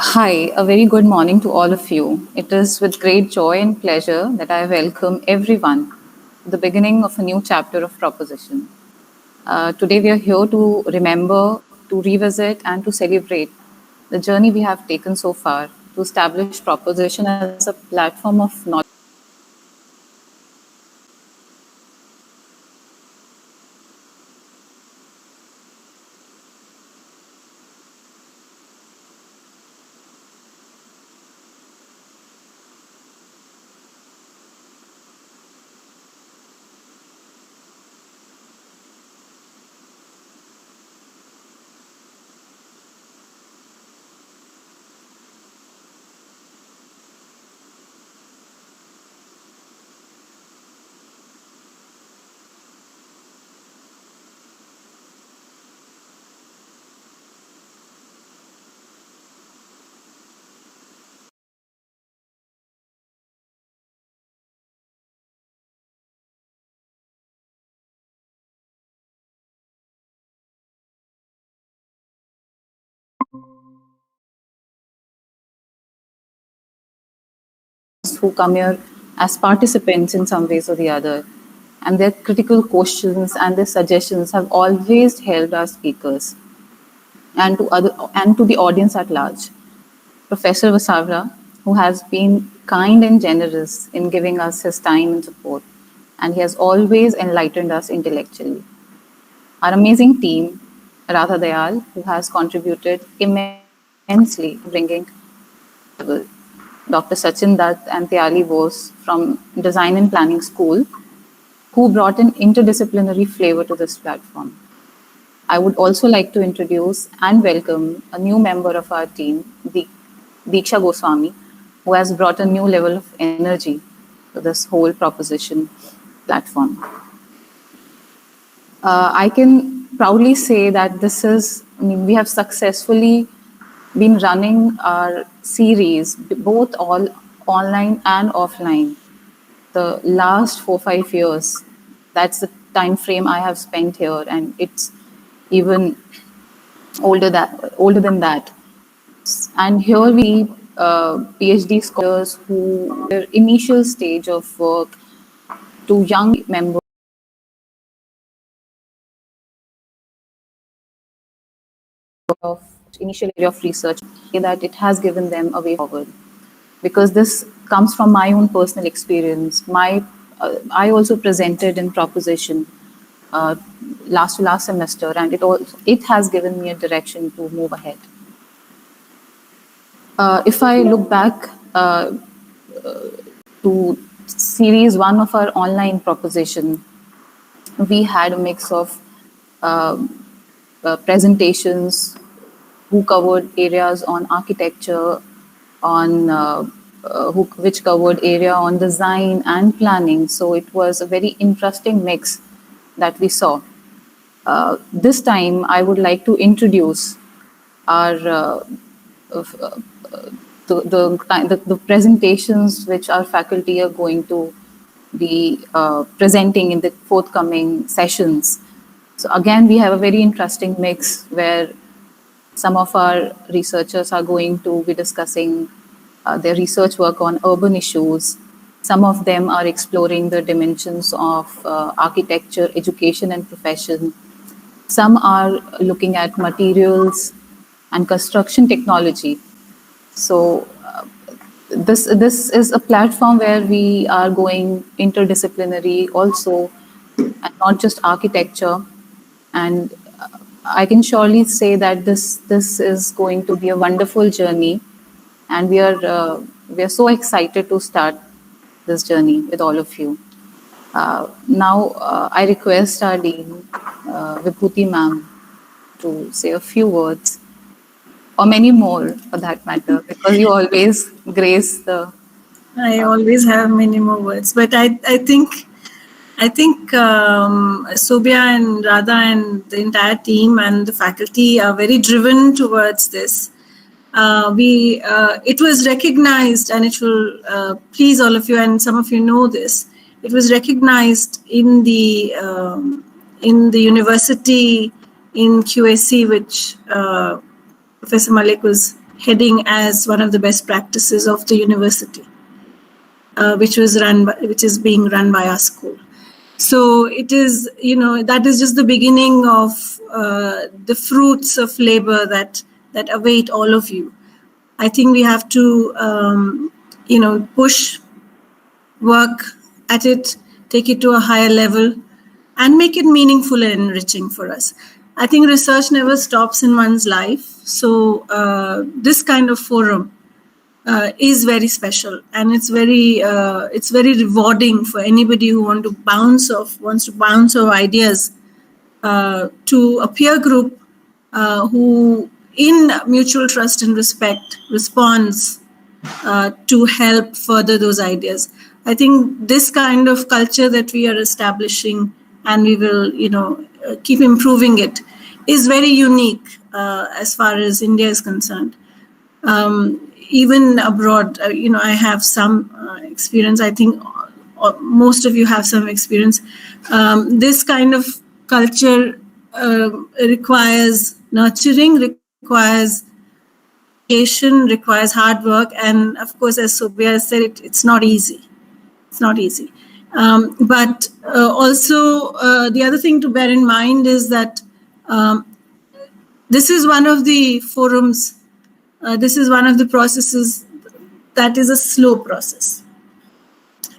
Hi, a very good morning to all of you. It is with great joy and pleasure that I welcome everyone to the beginning of a new chapter of Proposition. Today, we are here to remember, to revisit, and to celebrate the journey we have taken so far to establish Proposition as a platform of knowledge. Who come here as participants in some ways or the other. And their critical questions and their suggestions have always helped our speakers and to the audience at large. Professor Vasavra, who has been kind and generous in giving us his time and support, and he has always enlightened us intellectually. Our amazing team, Radha Dayal, who has contributed immensely to bringing level. Dr. Sachin Dutt and Tyali Bose from Design and Planning School, who brought an interdisciplinary flavor to this platform. I would also like to introduce and welcome a new member of our team, Diksha Goswami, who has brought a new level of energy to this whole proposition platform. I can proudly say that we have successfully been running our series, both all online and offline, the last 4 5 years. That's the time frame I have spent here, and it's even older than that. And here we PhD scholars who their initial stage of work to young members of initial area of research that it has given them a way forward, because this comes from my own personal experience. I also presented in proposition uh, last semester, and it has given me a direction to move ahead. If I look back to series one of our online proposition, we had a mix of presentations who covered areas on architecture, on which covered area on design and planning. So it was a very interesting mix that we saw. This time, I would like to introduce our the presentations which our faculty are going to be presenting in the forthcoming sessions. So again, we have a very interesting mix where some of our researchers are going to be discussing their research work on urban issues. Some of them are exploring the dimensions of architecture, education, and profession. Some are looking at materials and construction technology. So this is a platform where we are going interdisciplinary also, and not just architecture. And I can surely say that this is going to be a wonderful journey, and we are so excited to start this journey with all of you. Now, I request our dean, Vibhuti ma'am, to say a few words, or many more for that matter, because you always grace the. I always have many more words, but I think Sobia and Radha and the entire team and the faculty are very driven towards this. It was recognized, and it will please all of you, and some of you know this. It was recognized in the university in QAC, which Professor Malik was heading as one of the best practices of the university, which is being run by our school. So it is, that is just the beginning of the fruits of labor that await all of you. I think we have to, push, work at it, take it to a higher level, and make it meaningful and enriching for us. I think research never stops in one's life. So this kind of forum is very special, and it's very rewarding for anybody who wants to bounce off ideas to a peer group who, in mutual trust and respect, responds to help further those ideas. I think this kind of culture that we are establishing, and we will, keep improving it, is very unique as far as India is concerned. Even abroad, I have some experience. I think most of you have some experience. This kind of culture requires nurturing, requires education, requires hard work, and of course, as Sobia said, it's not easy. It's not easy. But also, the other thing to bear in mind is that this is one of the forums. This is one of the processes that is a slow process.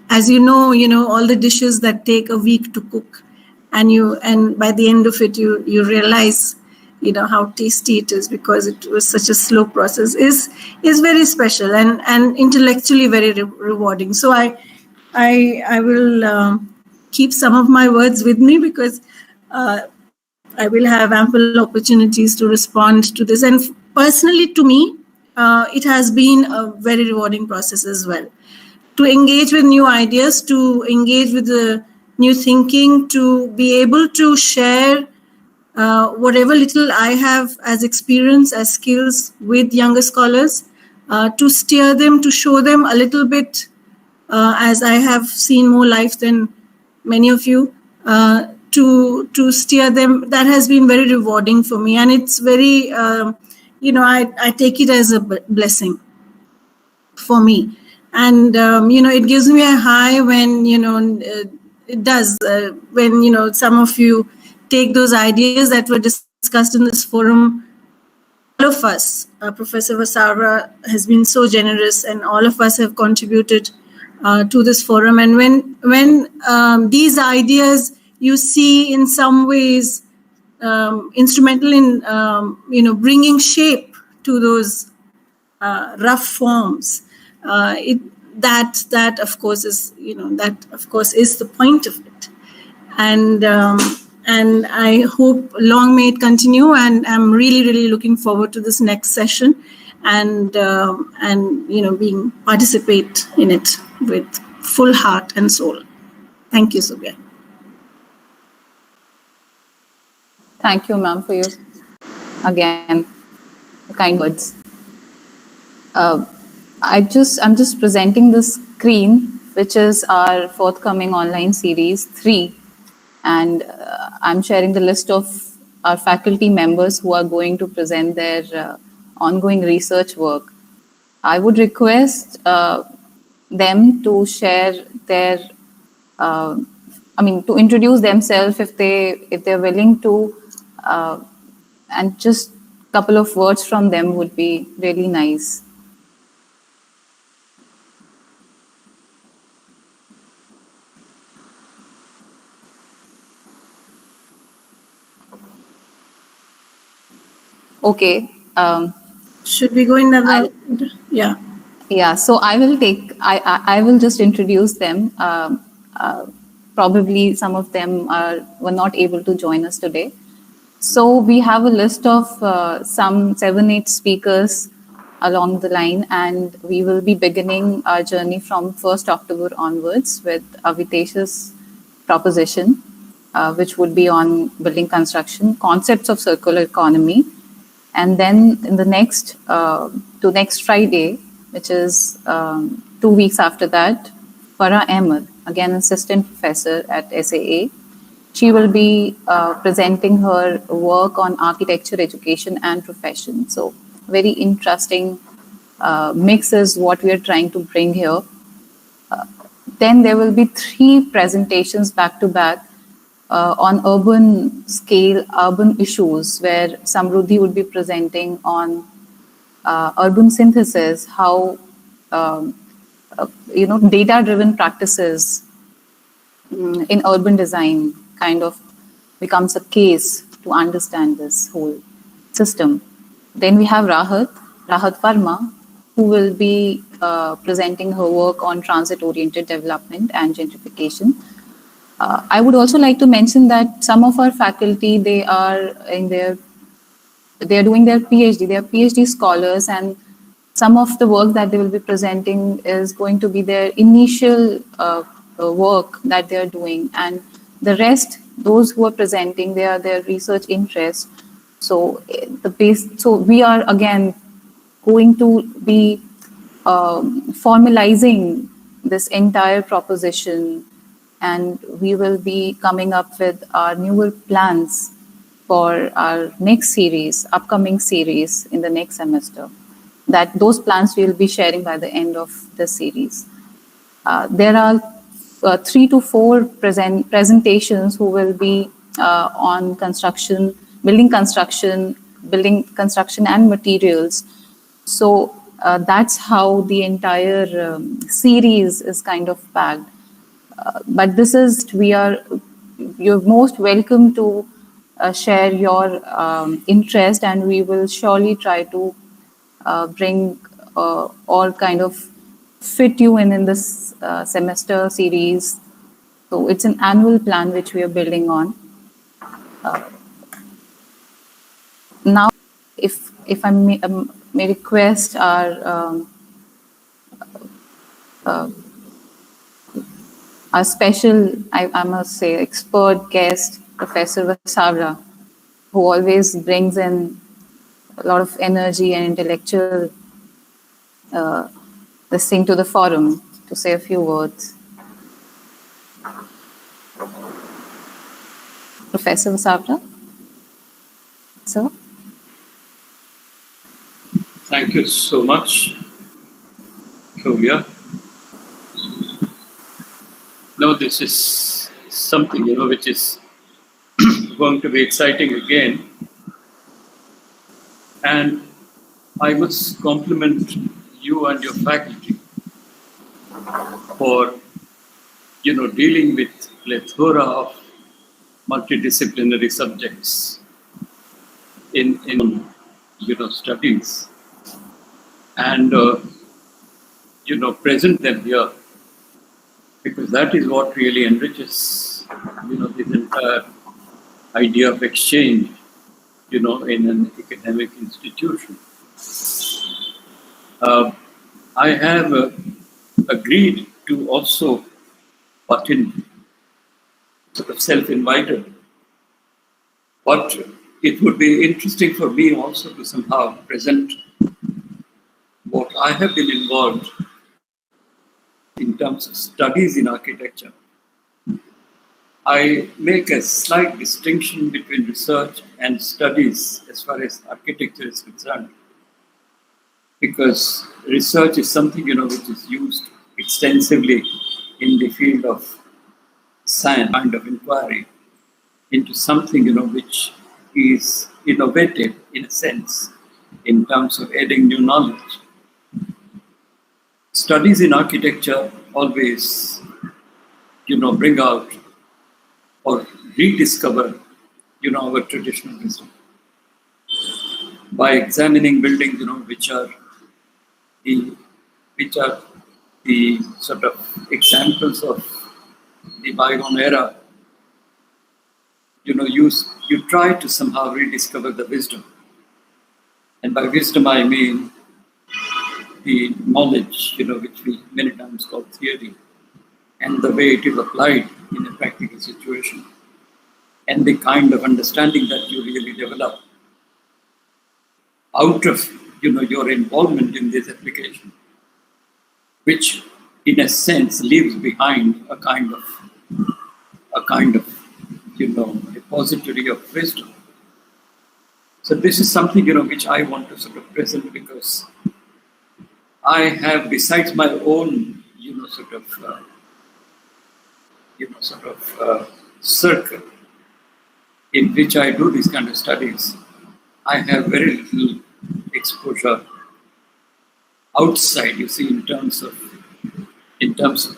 As you know, all the dishes that take a week to cook, and by the end of it, you realize, how tasty it is, because it was such a slow process, is very special and intellectually very rewarding. So I will keep some of my words with me, because I will have ample opportunities to respond to this. And personally, to me, it has been a very rewarding process as well. To engage with new ideas, to engage with the new thinking, to be able to share whatever little I have as experience, as skills with younger scholars, to steer them, to show them a little bit, as I have seen more life than many of you, to steer them. That has been very rewarding for me, and it's very, I take it as a blessing for me. And, it gives me a high when, it does, when, some of you take those ideas that were discussed in this forum. All of us, Professor Vasara has been so generous, and all of us have contributed to this forum. And when these ideas you see in some ways instrumental in bringing shape to those rough forms, that of course is the point of it. And I hope long may it continue, and I'm really looking forward to this next session, and participate in it with full heart and soul. Thank you, Subia. Thank you, ma'am, for your, again, kind words. I'm just presenting the screen, which is our forthcoming online series 3. And I'm sharing the list of our faculty members who are going to present their ongoing research work. I would request them to share their, to introduce themselves if they're willing to, and just a couple of words from them would be really nice. Okay. Should we go in the yeah? Yeah. So I will just introduce them. Probably some of them were not able to join us today. So we have a list of some 7-8 speakers along the line, and we will be beginning our journey from 1st October onwards with Avitesh's proposition, which would be on building construction, concepts of circular economy. And then in the next Friday, which is 2 weeks after that, Farah Ahmed, again assistant professor at SAA, she will be presenting her work on architecture, education, and profession. So very interesting mix is what we are trying to bring here. Then there will be 3 presentations back to back on urban scale, urban issues, where Samruddhi would be presenting on urban synthesis, how data-driven practices in urban design kind of becomes a case to understand this whole system. Then we have Rahat Verma, who will be presenting her work on transit-oriented development and gentrification. I would also like to mention that some of our faculty, they are doing their PhD. They are PhD scholars, and some of the work that they will be presenting is going to be their initial work that they are doing, and the rest, those who are presenting, they are their research interests. So we are again going to be formalizing this entire proposition, and we will be coming up with our newer plans for our next series, upcoming series in the next semester. That those plans we will be sharing by the end of the series. There are 3 to 4 presentations who will be on construction, building construction and materials. So that's how the entire series is kind of packed. But you're most welcome to share your interest, and we will surely try to bring all kind of fit you in this semester series. So it's an annual plan which we are building on. Now, if I may request our special, I must say, expert guest, Professor Vasavra, who always brings in a lot of energy and intellectual this thing to the forum, to say a few words. Professor Vasavra? Sir? Thank you so much, Kavya. Now this is something, which is going to be exciting again. And I must compliment you and your faculty for, dealing with plethora of multidisciplinary subjects in studies, and present them here, because that is what really enriches this entire idea of exchange in an academic institution. I have agreed to also put in, sort of self-invited, but it would be interesting for me also to somehow present what I have been involved in terms of studies in architecture. I make a slight distinction between research and studies as far as architecture is concerned, because research is something which is used extensively in the field of science, kind of inquiry into something which is innovative in a sense in terms of adding new knowledge. Studies in architecture always bring out or rediscover our traditional wisdom by examining buildings which are the sort of examples of the bygone era. You try to somehow rediscover the wisdom, and by wisdom I mean the knowledge which we many times call theory, and the way it is applied in a practical situation, and the kind of understanding that you really develop out of your involvement in this application, which in a sense leaves behind a kind of repository of wisdom. So this is something, which I want to sort of present, because I have, besides my own, circle in which I do these kind of studies, I have very little exposure outside, in terms of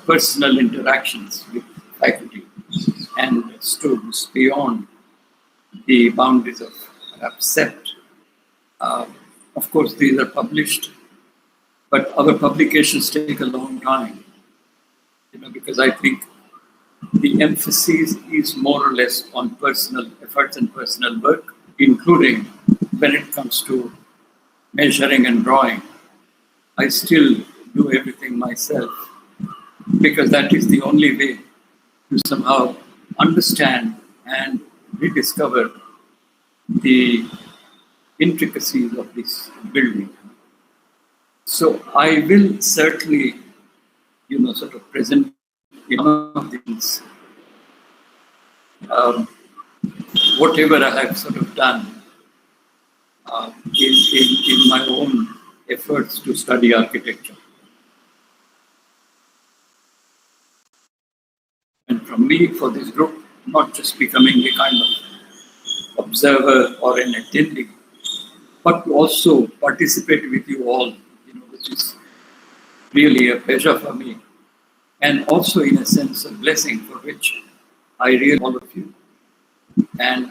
personal interactions with faculty and students beyond the boundaries of perhaps SEPT. Of course, these are published, but our publications take a long time, because I think the emphasis is more or less on personal efforts and personal work, including when it comes to measuring and drawing. I still do everything myself, because that is the only way to somehow understand and rediscover the intricacies of this building. So I will certainly, present one of these, whatever I have sort of done in my own efforts to study architecture. And from me, for this group, not just becoming a kind of observer or an attendee, but to also participate with you all, which is really a pleasure for me. And also, in a sense, a blessing, for which I really all of you. And